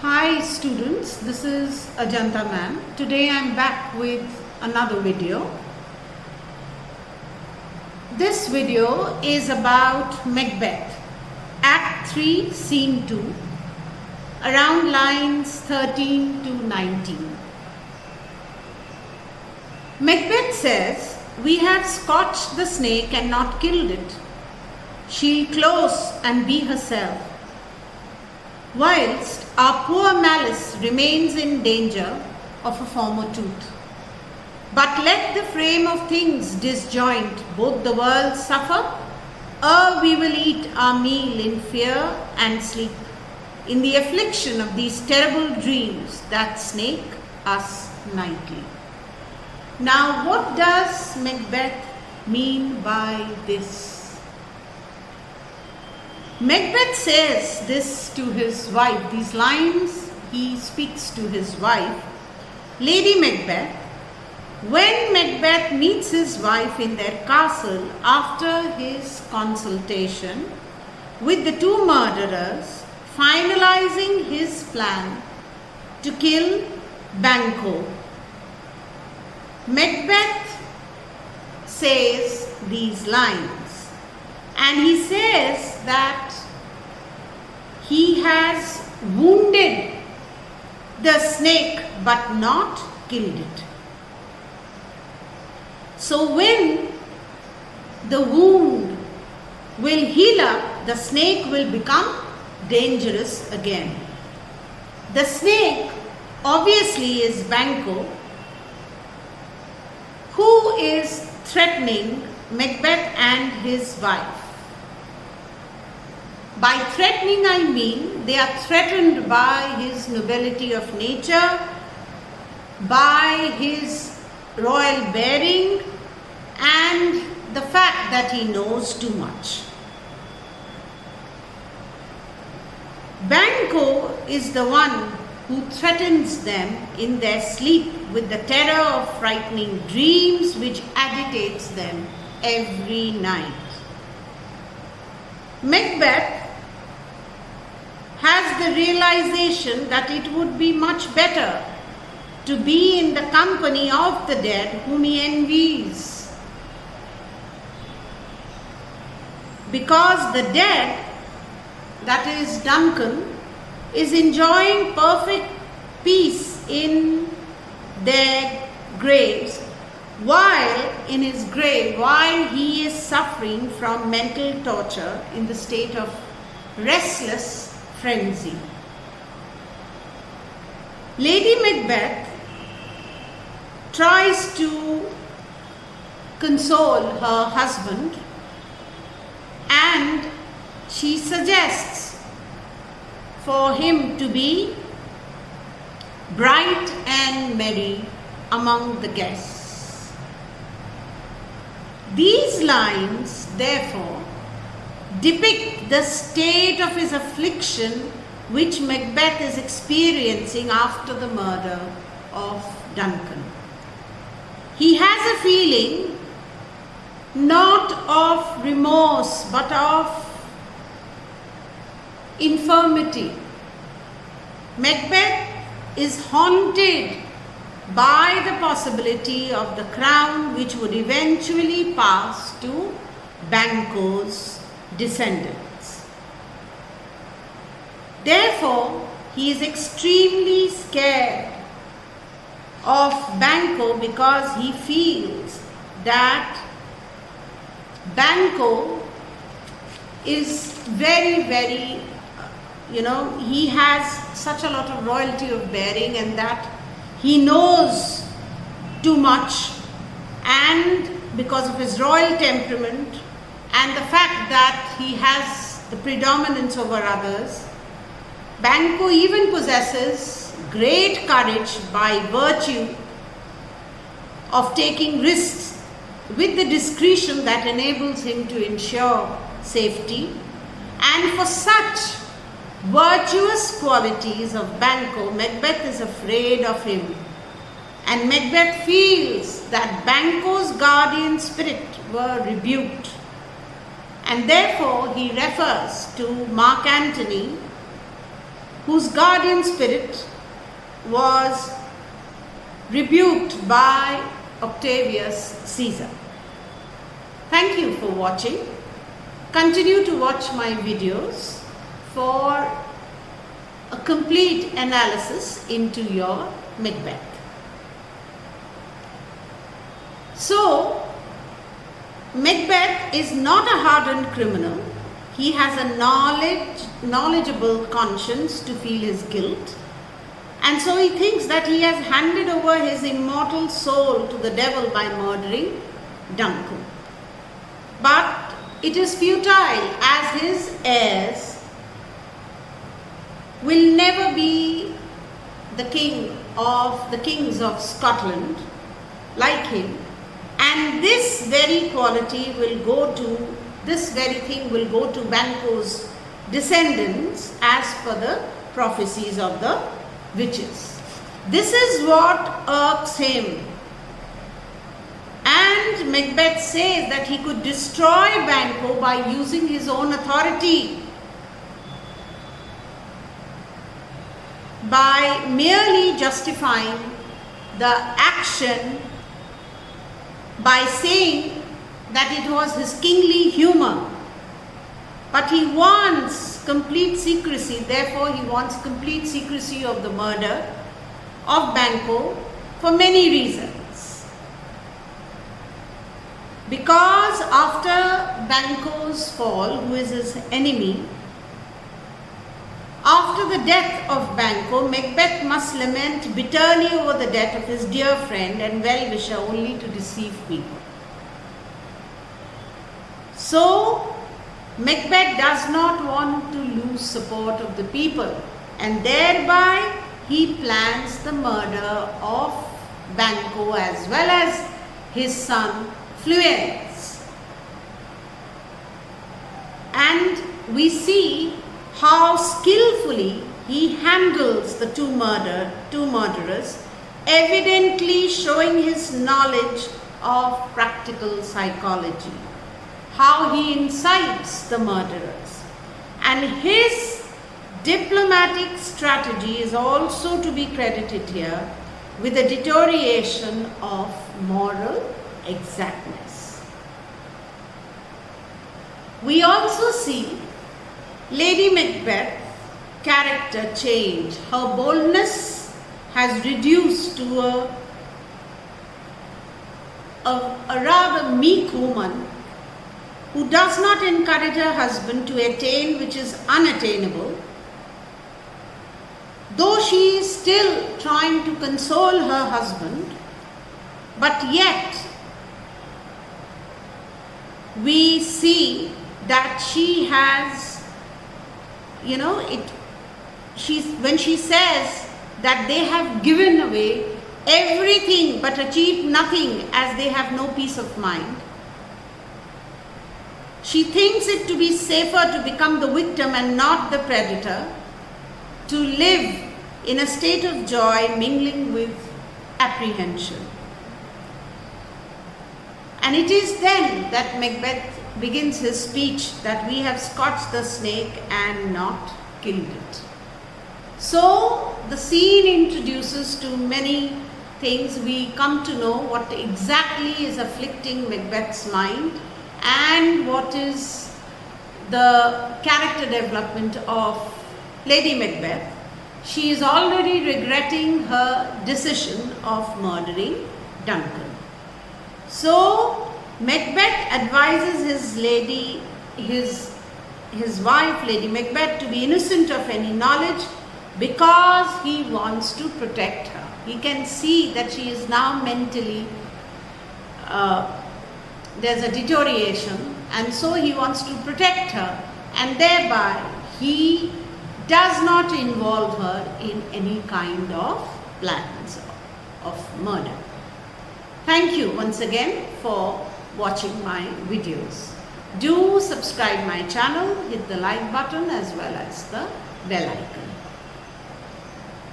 Hi students, this is Ajanta ma'am. Today I am back with another video. This video is about Macbeth, Act 3, Scene 2, around lines 13 to 19. Macbeth says, "We have scotched the snake and not killed it. She'll close and be herself. Whilst our poor malice remains in danger of a former tooth. But let the frame of things disjoint, both the worlds suffer, or we will eat our meal in fear and sleep, in the affliction of these terrible dreams that snake us nightly." Now, what does Macbeth mean by this? Macbeth says this to his wife. These lines he speaks to his wife, Lady Macbeth, when Macbeth meets his wife in their castle after his consultation with the two murderers, finalizing his plan to kill Banquo. Macbeth says these lines, and he says that he has wounded the snake but not killed it. So when the wound will heal up, the snake will become dangerous again. The snake obviously is Banquo, who is threatening Macbeth and his wife. By threatening, I mean they are threatened by his nobility of nature, by his royal bearing, and the fact that he knows too much. Banquo is the one who threatens them in their sleep with the terror of frightening dreams which agitates them every night. Macbeth has the realization that it would be much better to be in the company of the dead whom he envies, because the dead, that is Duncan, is enjoying perfect peace in their graves, while in his grave, while he is suffering from mental torture in the state of restless frenzy. Lady Macbeth tries to console her husband, and she suggests for him to be bright and merry among the guests. These lines, therefore, depict the state of his affliction which Macbeth is experiencing after the murder of Duncan. He has a feeling not of remorse but of infirmity. Macbeth is haunted by the possibility of the crown which would eventually pass to Banquo's descendants. Therefore, he is extremely scared of Banquo because he feels that Banquo is very, he has such a lot of royalty of bearing, and that he knows too much, and because of his royal temperament and the fact that he has the predominance over others, Banquo even possesses great courage by virtue of taking risks with the discretion that enables him to ensure safety. And for such virtuous qualities of Banquo, Macbeth is afraid of him. And Macbeth feels that Banquo's guardian spirit were rebuked. And therefore he refers to Mark Antony whose guardian spirit was rebuked by Octavius Caesar. Thank you for watching. Continue to watch my videos for a complete analysis into your Macbeth. So, Macbeth is not a hardened criminal. He has a knowledgeable conscience to feel his guilt. And so he thinks that he has handed over his immortal soul to the devil by murdering Duncan. But it is futile, as his heirs will never be the kings of Scotland like him. And this very quality will go to, this very thing will go to Banquo's descendants as per the prophecies of the witches. This is what irks him. And Macbeth says that he could destroy Banquo by using his own authority, by merely justifying the action by saying that it was his kingly humor. But he wants complete secrecy, therefore he wants complete secrecy of the murder of Banquo for many reasons. Because after Banquo's fall, who is his enemy, after the death of Banquo, Macbeth must lament bitterly over the death of his dear friend and well-wisher, only to deceive people. So, Macbeth does not want to lose support of the people, and thereby he plans the murder of Banquo as well as his son Fluence. And we see how skillfully he handles the two murderers, evidently showing his knowledge of practical psychology, how he incites the murderers. And his diplomatic strategy is also to be credited here with a deterioration of moral exactness. We also see Lady Macbeth's character change. Her boldness has reduced to a rather meek woman who does not encourage her husband to attain which is unattainable, though she is still trying to console her husband, but yet we see that she has, when she says that they have given away everything but achieved nothing, as they have no peace of mind, she thinks it to be safer to become the victim and not the predator, to live in a state of joy mingling with apprehension. And it is then that Macbeth begins his speech that we have scotched the snake and not killed it. So the scene introduces to many things. We come to know what exactly is afflicting Macbeth's mind and what is the character development of Lady Macbeth. She is already regretting her decision of murdering Duncan. So Macbeth advises his wife, Lady Macbeth, to be innocent of any knowledge because he wants to protect her. He can see that she is now mentally, there's a deterioration, and so he wants to protect her, and thereby he does not involve her in any kind of plans of murder. Thank you once again for watching my videos. Do subscribe my channel, hit the like button as well as the bell icon.